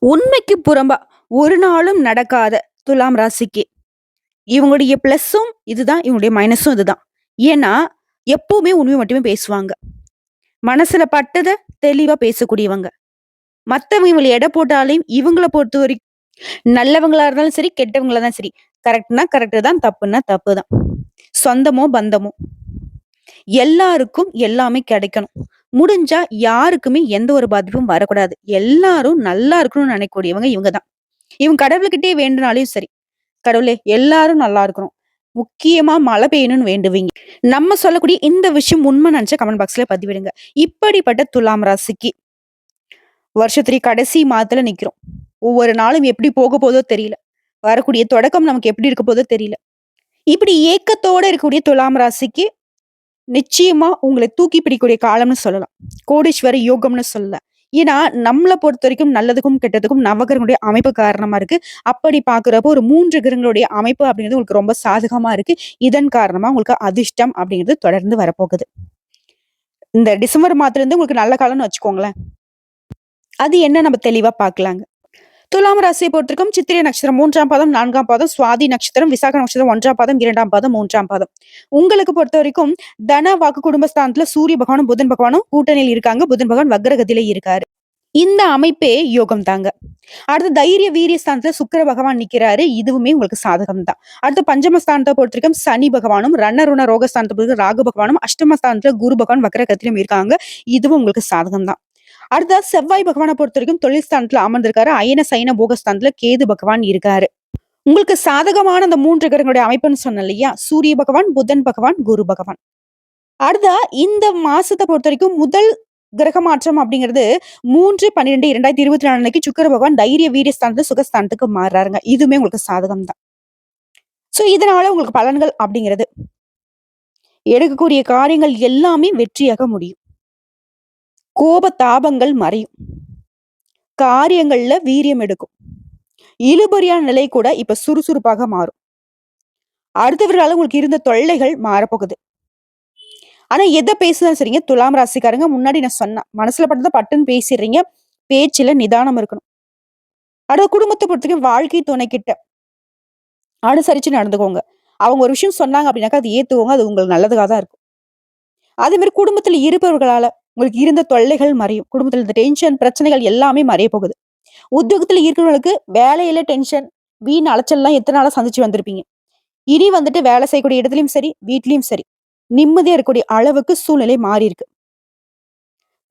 உண்மைக்கு புறம்பா ஒரு நாளும் நடக்காத துலாம் ராசிக்கு இவங்களுடைய பிளஸும் இதுதான், இவங்களுடைய மைனஸும் இதுதான். ஏன்னா, எப்பவுமே உண்மை மட்டுமே பேசுவாங்க. மனசுல பட்டத தெளிவா பேசக்கூடியவங்க. மத்தவங்க இவங்கள எடை போட்டாலும் இவங்கள பொறுத்தவரைக்கும் நல்லவங்களா இருந்தாலும் சரி, கெட்டவங்களா தான் சரி. கரெக்ட்னா கரெக்ட் தான், தப்புன்னா தப்பு தான். சொந்தமோ, பந்தமோ எல்லாருக்கும் எல்லாமே கிடைக்கணும். முடிஞ்சா யாருக்குமே எந்த ஒரு பாதிப்பும் வரக்கூடாது. எல்லாரும் நல்லா இருக்கணும்னு நினைக்கக்கூடியவங்க இவங்க தான். இவங்க கடவுள்கிட்டயே வேண்டுனாலும் சரி. கடவுளே எல்லாரும் நல்லா இருக்கணும். முக்கியமா மழை பெய்யணும்னு வேண்டுவீங்க. நம்ம சொல்லக்கூடிய இந்த விஷயம் உண்மை நினைச்சா கமெண்ட் பாக்ஸ்ல பதிவிடுங்க. இப்படிப்பட்ட துலாம் ராசிக்கு வருஷத்துடைய கடைசி மாதத்துல நிக்கிறோம். ஒவ்வொரு நாளும் எப்படி போக போதோ தெரியல. வரக்கூடிய தொடக்கம் நமக்கு எப்படி இருக்க போதோ தெரியல. இப்படி ஏக்கத்தோட இருக்கக்கூடிய துலாம் ராசிக்கு நிச்சயமா உங்களை தூக்கி பிடிக்கக்கூடிய காலம்னு சொல்லலாம். கோடீஸ்வர யோகம்னு சொல்லலாம். ஏன்னா, நம்மள பொறுத்தவரைக்கும் நல்லதுக்கும், கெட்டதுக்கும் நவகிரகங்களுடைய அமைப்பு காரணமா இருக்கு. அப்படி பார்க்கிறப்போ ஒரு 3 கிரகங்களுடைய அமைப்பு அப்படிங்கிறது உங்களுக்கு ரொம்ப சாதகமா இருக்கு. இதன் காரணமா உங்களுக்கு அதிர்ஷ்டம் அப்படிங்கிறது தொடர்ந்து வரப்போகுது. இந்த டிசம்பர் மாதத்துலருந்து உங்களுக்கு நல்ல காலம்னு வச்சுக்கோங்களேன். அது என்ன நம்ம தெளிவா பார்க்கலாங்க. துலாம் ராசியை பொறுத்திருக்கும் சித்திரை நட்சத்திரம் 3ஆம் பாதம், 4ஆம் பாதம், சுவாதி நட்சத்திரம், விசாக நட்சத்திரம் 1ஆம் பாதம், 2ஆம் பாதம், 3ஆம் பாதம். உங்களுக்கு பொறுத்தவரைக்கும் தன, வாக்கு, குடும்பஸ்தானத்துல சூரிய பகவானும், புதன் பகவானும் கூட்டணியில் இருக்காங்க. புதன் பகவான் வக்ரகத்திலே இருக்காரு. இந்த அமைப்பே யோகம் தாங்க. அடுத்து தைரிய வீரிய ஸ்தானத்துல சுக்கிர பகவான் நிக்கிறாரு. இதுவுமே உங்களுக்கு சாதகம் தான். அடுத்து பஞ்சமஸ்தானத்தை பொறுத்திருக்கும் சனி பகவானும், ரணருண ரோகஸ்தானத்தை பொறுத்த ராகு பகவானும், அஷ்டமஸ்தானத்துல குரு பகவான் வக்ரகத்திலும் இருக்காங்க. இதுவும் உங்களுக்கு சாதகம் தான். அடுத்ததா செவ்வாய் பகவானை பொறுத்தவரைக்கும் தொழில் ஸ்தானத்துல அமர்ந்திருக்காரு. அயன சயன போகஸ்தானத்துல கேது பகவான் இருக்காரு. உங்களுக்கு சாதகமான அந்த 3 கிரகங்களுடைய அமைப்புன்னு சொன்னேன் இல்லையா? சூரிய பகவான், புதன் பகவான், குரு பகவான். அடுத்தா இந்த மாசத்தை பொறுத்தவரைக்கும் முதல் கிரக மாற்றம் அப்படிங்கிறது 3/12/2024 அன்னைக்கு சுக்கிர பகவான் தைரிய வீரிய ஸ்தானத்துல சுகஸ்தானத்துக்கு மாறுறாருங்க. இதுவுமே உங்களுக்கு சாதகம் தான். சோ இதனால உங்களுக்கு பலன்கள் அப்படிங்கிறது எடுக்கக்கூடிய காரியங்கள் எல்லாமே வெற்றியாக முடியும். கோப தாபங்கள் மறையும். காரியங்கள்ல வீரியம் எடுக்கும். இழுபறியான நிலை கூட இப்ப சுறுசுறுப்பாக மாறும். அடுத்தவர்களால உங்களுக்கு இருந்த தொல்லைகள் மாறப்போகுது. ஆனா எத பேசுனாலும் சரிங்க, துலாம் ராசிக்காரங்க முன்னாடி நான் சொன்னேன். மனசுல பட்டத பட்டுன்னு பேசிடுறீங்க. பேச்சுல நிதானம் இருக்கணும். அடுத்த குடும்பத்த பொறுத்தவரைக்கும் வாழ்க்கை துணைக்கிட்ட அனுசரிச்சு நடந்துக்கோங்க. அவங்க ஒரு விஷயம் சொன்னாங்க அப்படின்னாக்கா, அது ஏத்துக்கோங்க. அது உங்களுக்கு நல்லதுக்கா தான் இருக்கும். அதே மாரி குடும்பத்துல இருப்பவர்களால உங்களுக்கு இருந்த தொல்லைகள் மறையும். குடும்பத்துல இந்த டென்ஷன், பிரச்சனைகள் எல்லாமே மறைய போகுது. உத்தியோகத்துல இருக்கிறவங்களுக்கு வேலையில டென்ஷன், வீண் அலைச்சல்லாம் எத்தன நாளா சந்திச்சு வந்திருப்பீங்க. இனி வந்துட்டு வேலை செய்யக்கூடிய இடத்துலயும் சரி, வீட்லயும் சரி, நிம்மதியா இருக்கக்கூடிய அளவுக்கு சூழ்நிலை மாறி இருக்கு.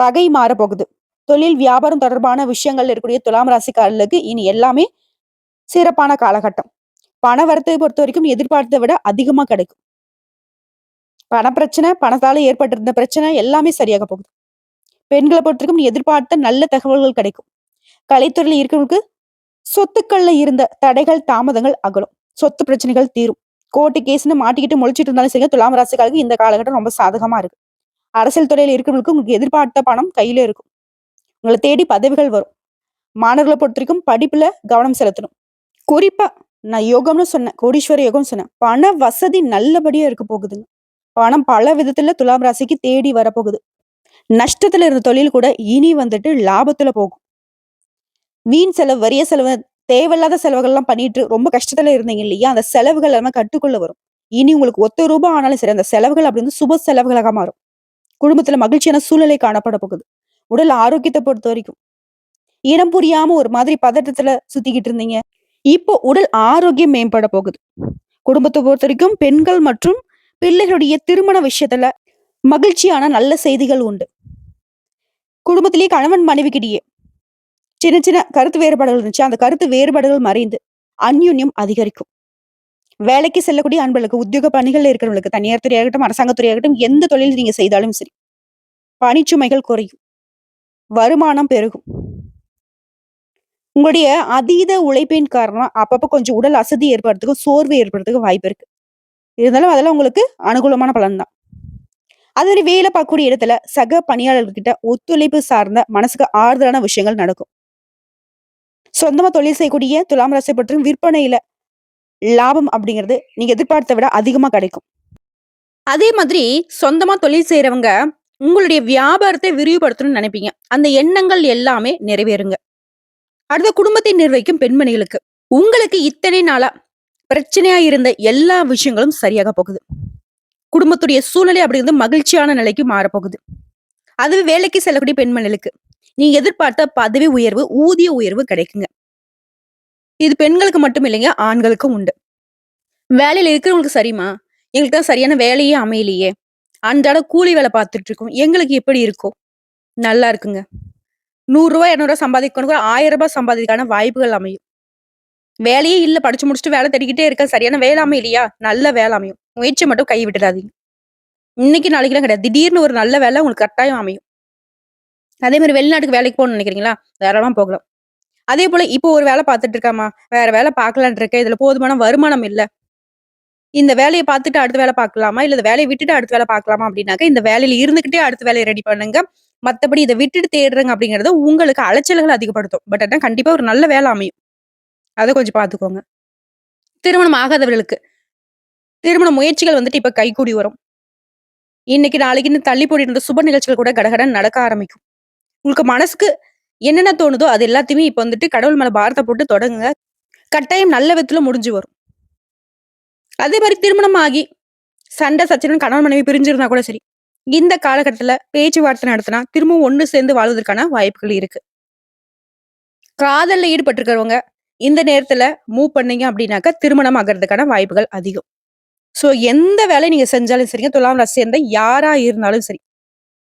பகை மாறப்போகுது. தொழில், வியாபாரம் தொடர்பான விஷயங்கள்ல இருக்கக்கூடிய துலாம் ராசிக்காரர்களுக்கு இனி எல்லாமே சிறப்பான காலகட்டம். பண வரத்தை பொறுத்தவரைக்கும் எதிர்பார்த்ததை விட அதிகமா கிடைக்கும். பணப்பிரச்சனை, பணத்தால ஏற்பட்டிருந்த பிரச்சனை எல்லாமே சரியாக போகுது. பெண்களை பொறுத்தவரைக்கும் எதிர்பார்த்த நல்ல தகவல்கள் கிடைக்கும். கலைத்துறையில இருக்கிறவங்களுக்கு சொத்துக்கள்ல இருந்த தடைகள், தாமதங்கள் அகலும். சொத்து பிரச்சனைகள் தீரும். கோர்ட்டு கேஸ்ன்னு மாட்டிக்கிட்டு முழிச்சிட்டு இருந்தாலும் சரி, துலாம் ராசிக்காரருக்கு இந்த காலகட்டம் ரொம்ப சாதகமா இருக்கு. அரசியல் துறையில இருக்கிறவங்களுக்கு உங்களுக்கு எதிர்பார்த்த பணம் கையில இருக்கும். உங்களை தேடி பதவிகள் வரும். மாணவர்களை பொறுத்தவரைக்கும் படிப்புல கவனம் செலுத்தணும். குறிப்பா நான் யோகம்னு சொன்னேன், கோடீஸ்வர யோகம்னு சொன்னேன். பண வசதி நல்லபடியா இருக்க போகுதுங்க. பணம் பல விதத்துல துலாம் ராசிக்கு தேடி வரப்போகுது. நஷ்டத்துல இருந்த தொழில் கூட இனி வந்துட்டு லாபத்துல போகும். வீண் செலவு, வறிய செலவு, தேவையில்லாத செலவுகள்லாம் பண்ணிட்டு ரொம்ப கஷ்டத்துல இருந்தீங்க இல்லையா? அந்த செலவுகள் எல்லாமே கட்டுக்குள்ள வரும். இனி உங்களுக்கு ₹1 ஆனாலும் சரி, அந்த செலவுகள் அப்படின்னு சுப செலவுகளாக மாறும். குடும்பத்துல மகிழ்ச்சியான சூழ்நிலை காணப்பட போகுது. உடல் ஆரோக்கியத்தை பொறுத்த வரைக்கும் இனம் புரியாம ஒரு மாதிரி பதட்டத்துல சுத்திக்கிட்டு இருந்தீங்க. இப்போ உடல் ஆரோக்கியம் மேம்பட போகுது. குடும்பத்தை பொறுத்த வரைக்கும் பெண்கள் மற்றும் பிள்ளைகளுடைய திருமண விஷயத்துல மகிழ்ச்சியான நல்ல செய்திகள் உண்டு. குடும்பத்திலேயே கணவன் மனைவிக்கிடையே சின்ன சின்ன கருத்து வேறுபாடுகள் இருந்துச்சு. அந்த கருத்து வேறுபாடுகள் மறைந்து அந்யோன்யம் அதிகரிக்கும். வேலைக்கு செல்லக்கூடிய அன்பர்களுக்கு, உத்தியோக பணிகள்ல இருக்கிறவங்களுக்கு, தனியார் துறையாகட்டும், அரசாங்க துறையாகட்டும், எந்த தொழில் நீங்க செய்தாலும் சரி, பணிச்சுமைகள் குறையும். வருமானம் பெருகும். உங்களுடைய அதீத உழைப்பின் காரணமா அப்பப்ப கொஞ்சம் உடல் அசதி ஏற்படுறதுக்கும், சோர்வு ஏற்படுறதுக்கும் வாய்ப்பு இருக்கு. இருந்தாலும் அதெல்லாம் உங்களுக்கு அனுகூலமான பலன் தான். அதே மாதிரி வேலை பார்க்கக்கூடிய இடத்துல சக பணியாளர்கிட்ட ஒத்துழைப்பு சார்ந்த மனசுக்கு ஆறுதலான விஷயங்கள் நடக்கும். சொந்தமா தொழில் செய்யக்கூடிய துலாம் ராசியை பொறுத்தவரைக்கும் விற்பனையில லாபம் அப்படிங்கிறது நீங்க எதிர்பார்த்த விட அதிகமா கிடைக்கும். அதே மாதிரி சொந்தமா தொழில் செய்யறவங்க உங்களுடைய வியாபாரத்தை விரிவுபடுத்தணும்னு நினைப்பீங்க. அந்த எண்ணங்கள் எல்லாமே நிறைவேறுங்க. அடுத்த குடும்பத்தை நிர்வகிக்கும் பெண்மணிகளுக்கு உங்களுக்கு இத்தனை நாளா பிரச்சனையா இருந்த எல்லா விஷயங்களும் சரியாக போகுது. குடும்பத்துடைய சூழ்நிலை அப்படிங்கிறது மகிழ்ச்சியான நிலைக்கு மாறப்போகுது. அதுவே வேலைக்கு செல்லக்கூடிய பெண்மணிகளுக்கு நீங்க எதிர்பார்த்த பதவி உயர்வு, ஊதிய உயர்வு கிடைக்குங்க. இது பெண்களுக்கு மட்டும் இல்லைங்க, ஆண்களுக்கும் உண்டு. வேலையில இருக்கிறவங்களுக்கு சரிம்மா, எங்களுக்கு தான் சரியான வேலையே அமையலையே. அன்றாட கூலி வேலை பார்த்துட்டு இருக்கோம். எங்களுக்கு எப்படி இருக்கும்? நல்லா இருக்குங்க. ரூ. 100 ரூ. 200 சம்பாதிக்கணும், ரூ. 1000 சம்பாதிக்கான வாய்ப்புகள் அமையும். வேலையே இல்ல, படிச்சு முடிச்சுட்டு வேலை தேடிக்கிட்டே இருக்கேன். சரியான வேலை அமையலையா? நல்ல வேலை அமையும். முயற்சிய மட்டும் கை விட்டுடாதீங்க. இன்னைக்கு நாளைக்குலாம் கிடையாது. திடீர்னு ஒரு நல்ல வேலை உங்களுக்கு கட்டாயம் அமையும். அதே மாரி வெளிநாட்டுக்கு வேலைக்கு போகணும்னு நினைக்கிறீங்களா? தாராளமா போகலாம். அதே போல இப்போ ஒரு வேலை பார்த்துட்டு இருக்கேம்மா, வேற வேலை பார்க்கலான்ட்டு இருக்கேன். இதுல போதுமான வருமானம் இல்ல. இந்த வேலைய பார்த்துட்டு அடுத்த வேலை பார்க்கலாமா? இல்ல இந்த வேலைய விட்டுட்டு அடுத்த வேலை பார்க்கலாமா? அப்படின்னாக்க, இந்த வேலையில இருந்துகிட்டே அடுத்த வேலைய ரெடி பண்ணுங்க. மத்தபடி இத விட்டுட்டு தேடுறேங்க அப்படிங்கிறது உங்களுக்கு அலைச்சல்கள அதிகப்படுத்தும். பட் ஆனா கண்டிப்பா ஒரு நல்ல வேலை அமையும். அத கொஞ்சம் பார்த்துக்கோங்க. திருமணம் ஆகாதவர்களுக்கு, திருமண முயற்சிகள் வந்துட்டு இப்ப கைகூடி வரும். இன்னைக்கு நாளைக்குன்னு தள்ளி போடிருந்த சுப நிகழ்ச்சிகள் கூட கடகடன்னு நடக்க ஆரம்பிக்கும். உங்களுக்கு மனசுக்கு என்னென்ன தோணுதோ அது எல்லாத்தையுமே இப்ப வந்துட்டு கடவுள் மேல பாரத்த போட்டு தொடங்குங்க. கட்டாயம் நல்ல விதத்துல முடிஞ்சு வரும். அதே மாரி திருமணம் ஆகி சண்டை சச்சரவுன்னு கணவன் மனைவி பிரிஞ்சிருந்தா கூட சரி. இந்த காலகட்டத்துல பேச்சுவார்த்தை நடத்தினா திரும்பவும் ஒண்ணு சேர்ந்து வாழ்வதற்கான வாய்ப்புகள் இருக்கு. காதல்ல ஈடுபட்டிருக்கிறவங்க இந்த நேரத்துல மூவ் பண்ணீங்க அப்படின்னாக்க திருமணம் ஆகிறதுக்கான வாய்ப்புகள் அதிகம். சோ எந்த வேலை நீங்க செஞ்சாலும் சரிங்க, துலாம் ராசி சேர்ந்த யாரா இருந்தாலும் சரி.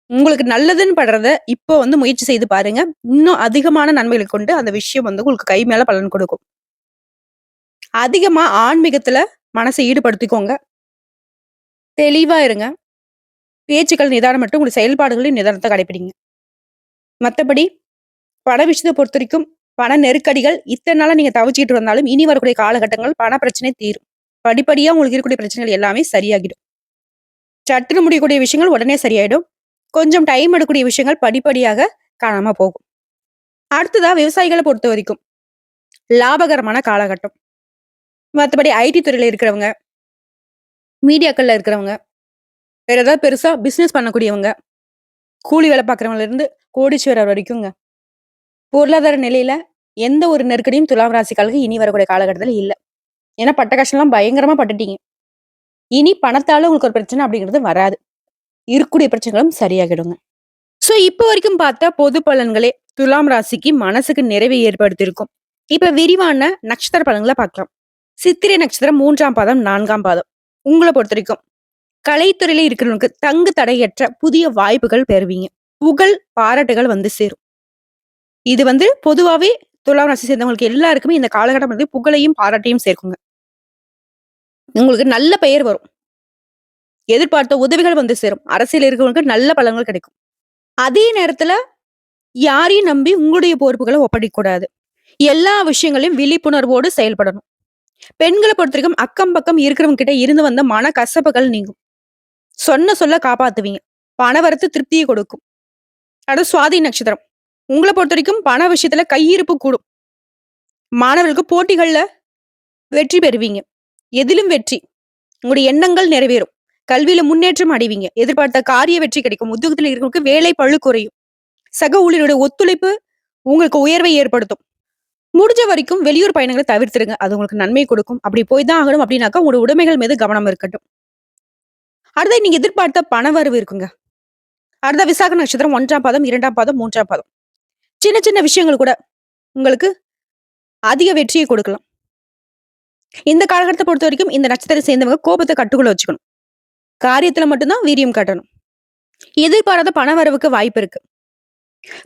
உங்களுக்கு நல்லதுன்னு படுறத இப்போ வந்து முயற்சி செய்து பாருங்க. இன்னும் அதிகமான நன்மைகளை கொண்டு அந்த விஷயம் வந்து உங்களுக்கு கை மேல பலன் கொடுக்கும். அதிகமா ஆன்மீகத்துல மனசை ஈடுபடுத்திக்கோங்க. தெளிவா இருங்க. பேச்சுக்கள் நிதானம் மட்டும் உங்களுடைய செயல்பாடுகளின் நிதானத்தை கடைபிடிங்க. மத்தபடி பண விஷயத்தை பொறுத்தவரைக்கும் பண நெருக்கடிகள் இத்தனை நாளா நீங்க தவிச்சுக்கிட்டு வந்தாலும் இனி வரக்கூடிய காலகட்டங்கள் பண பிரச்சனை தீரும். படிப்படியா உங்களுக்கு இருக்கக்கூடிய பிரச்சனைகள் எல்லாமே சரியாகிடும். சட்டுன்னு முடியக்கூடிய விஷயங்கள் உடனே சரியாயிடும். கொஞ்சம் டைம் எடுக்கக்கூடிய விஷயங்கள் படிப்படியாக காணாம போகும். அடுத்ததா விவசாயிகளை பொறுத்த வரைக்கும் லாபகரமான காலகட்டம். மத்தபடி ஐடி துறையில இருக்கிறவங்க, மீடியாக்கள்ல இருக்கிறவங்க, வேற ஏதாவது பெருசா பிசினஸ் பண்ணக்கூடியவங்க, கூலி வேலை பார்க்குறவங்கல இருந்து கோடீஸ்வரர் வரைக்குங்க. பொருளாதார நிலையில எந்த ஒரு நெருக்கடியும் துலாம் ராசிக்காரர்களுக்கு இனி வரக்கூடிய காலகட்டத்துல இல்ல. ஏன்னா பட்ட கஷ்டம்லாம் பயங்கரமா பட்டுட்டீங்க. இனி பணத்தால உங்களுக்கு ஒரு பிரச்சனை அப்படிங்கிறது வராது. இருக்கக்கூடிய பிரச்சனைகளும் சரியாகிடுங்க. சோ இப்ப வரைக்கும் பார்த்த பொது பலன்களே துலாம் ராசிக்கு மனசுக்கு நிறைவை ஏற்படுத்தியிருக்கும். இப்ப விரிவான நட்சத்திர பலன்களை பார்க்கலாம். சித்திரை நட்சத்திரம் 3ஆம் பாதம், 4ஆம் பாதம். உங்களை பொறுத்த வரைக்கும் கலைத்துறையில இருக்கிறவங்களுக்கு தங்கு தடையற்ற புதிய வாய்ப்புகள் பெறுவீங்க. புகழ் பாராட்டுகள் வந்து சேரும். இது வந்து பொதுவாவே துலாம் ராசி சேர்ந்தவங்களுக்கு எல்லாருக்குமே இந்த காலகட்டம் வந்து புகழையும் பாராட்டையும் சேர்க்குங்க. உங்களுக்கு நல்ல பெயர் வரும். எதிர்பார்த்த உதவிகள் வந்து சேரும். அரசியல் இருக்கிறவங்களுக்கு நல்ல பலன்கள் கிடைக்கும். அதே நேரத்துல யாரையும் நம்பி உங்களுடைய பொறுப்புகளை ஒப்படைக்க கூடாது. எல்லா விஷயங்களையும் விழிப்புணர்வோடு செயல்படணும். பெண்களை பொறுத்த வரைக்கும் அக்கம் பக்கம் இருக்கிறவங்க கிட்ட இருந்து வந்த மன கசப்புகள் நீங்கும். சொன்ன சொல்ல காப்பாத்துவீங்க. பணவரத்து திருப்தியை கொடுக்கும். அடுத்து சுவாதி நட்சத்திரம். உங்களை பொறுத்த வரைக்கும் பண விஷயத்துல கையிருப்பு கூடும். மாணவர்களுக்கு போட்டிகள்ல வெற்றி பெறுவீங்க. எதிலும் வெற்றி. உங்களுடைய எண்ணங்கள் நிறைவேறும். கல்வியில முன்னேற்றம் அடைவீங்க. எதிர்பார்த்த காரிய வெற்றி கிடைக்கும். உத்தியோகத்துல இருக்கிறவங்களுக்கு வேலை பளு குறையும். சக ஊழியருடைய ஒத்துழைப்பு உங்களுக்கு உயர்வை ஏற்படுத்தும். முடிஞ்ச வரைக்கும் வெளியூர் பயணங்களை தவிர்த்துருங்க. அது உங்களுக்கு நன்மை கொடுக்கும். அப்படி போய் தான் ஆகணும் அப்படின்னாக்கா உங்களோட உடைமைகள் மீது கவனம் இருக்கட்டும். அடுத்த நீங்க எதிர்பார்த்த பணவரவு இருக்குங்க. அடுத்த விசாக நட்சத்திரம் 1ஆம் பாதம், 2ஆம் பாதம், 3ஆம் பாதம். சின்ன சின்ன விஷயங்கள் கூட உங்களுக்கு அதிக வெற்றியை கொடுக்கலாம். இந்த காலகட்டத்தை பொறுத்த வரைக்கும் இந்த நட்சத்திரத்தை சேர்ந்தவங்க கோபத்தை கட்டுக்குள்ள வச்சுக்கணும். காரியத்துல மட்டும்தான் வீரியம் காட்டணும். எதிர்பாராத பணவரவுக்கு வாய்ப்பு இருக்கு.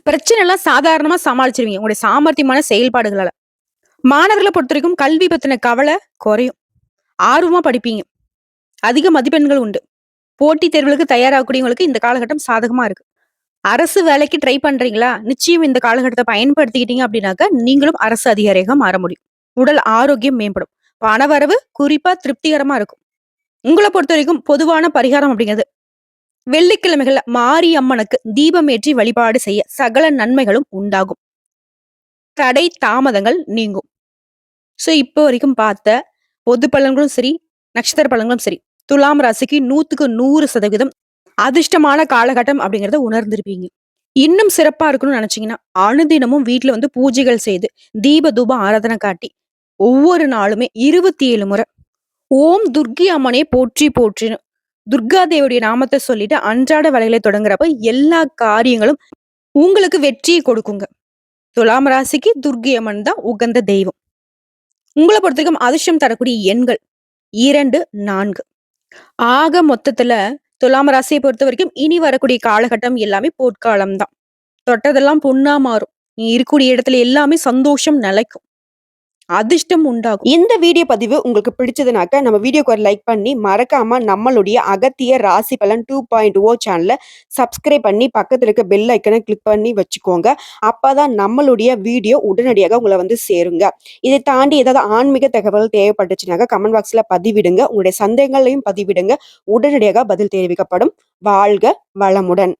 பிரச்சனை எல்லாம் சாதாரணமா சமாளிச்சிருவீங்க உங்களுடைய சாமர்த்தியமான செயல்பாடுகளால. மாணவர்களை பொறுத்த வரைக்கும் கல்வி பத்தின கவலை குறையும். ஆர்வமா படிப்பீங்க. அதிக மதிப்பெண்கள் உண்டு. போட்டித் தேர்வுகளுக்கு தயாராகக்கூடியவங்களுக்கு இந்த காலகட்டம் சாதகமா இருக்கு. அரசு வேலைக்கு ட்ரை பண்றீங்களா? நிச்சயம் இந்த காலகட்டத்தை பயன்படுத்திக்கிட்டீங்க அப்படின்னாக்க நீங்களும் அரசு அதிகாரியாக மாற முடியும். உடல் ஆரோக்கியம் மேம்படும். பணவரவு குறிப்பா திருப்திகரமா இருக்கும். உங்களை பொறுத்த வரைக்கும் பொதுவான பரிகாரம் அப்படிங்கிறது வெள்ளிக்கிழமைகள்ல மாரியம்மனுக்கு தீபம் ஏற்றி வழிபாடு செய்ய சகல நன்மைகளும் உண்டாகும். தடை தாமதங்கள் நீங்கும். சோ இப்போ வரைக்கும் பார்த்த பொது பலன்களும் சரி, நட்சத்திர பலன்களும் சரி, துலாம் ராசிக்கு 100க்கு 100% அதிர்ஷ்டமான காலகட்டம் அப்படிங்கறத உணர்ந்திருப்பீங்க. இன்னும் சிறப்பா இருக்கணும்னு நினைச்சீங்கன்னா, அனுதினமும் வீட்ல வந்து பூஜைகள் செய்து, தீப தூப ஆராதனை காட்டி, ஒவ்வொரு நாளுமே 27 முறை, ஓம் துர்க்கி அம்மனே போற்றி போற்றின்னு, துர்கா தேவியுடைய நாமத்த சொல்லிட்டு அன்றாட வேலைகளை தொடங்குறப்ப எல்லா காரியங்களும் உங்களுக்கு வெற்றியை கொடுக்குங்க. துலாம் ராசிக்கு துர்க்கை அம்மன் தான் உகந்த தெய்வம். உங்கள பொறுத்தவரைக்கும் அதிர்ஷ்டம் தரக்கூடிய எண்கள் 2, 4. ஆக மொத்தத்துல துலாம் ராசியை பொறுத்தவரைக்கும் இனி வரக்கூடிய காலகட்டம் எல்லாமே பொற்காலம் தான். தொட்டதெல்லாம் பொன்னா மாறும். நீ இருக்கக்கூடிய இடத்துல எல்லாமே சந்தோஷம் நிலைக்கும். அதிர்ஷ்டம் உண்டாகும். இந்த வீடியோ பதிவு உங்களுக்கு பிடிச்சதுனாக்க நம்ம வீடியோக்கு ஒரு லைக் பண்ணி மறக்காம நம்மளுடைய அகத்திய ராசி பலன் 2.0 சேனலை சப்ஸ்கிரைப் பண்ணி பக்கத்துல இருக்க பெல் ஐக்கனை கிளிக் பண்ணி வச்சுக்கோங்க. அப்பதான் நம்மளுடைய வீடியோ உடனடியாக உங்களை வந்து சேருங்க. இதை தாண்டி ஏதாவது ஆன்மீக தகவல் தேவைப்பட்டுச்சுனாக்க கமெண்ட் பாக்ஸ்ல பதிவிடுங்க. உங்களுடைய சந்தேகங்களையும் பதிவிடுங்க. உடனடியாக பதில் தெரிவிக்கப்படும். வாழ்க வளமுடன்.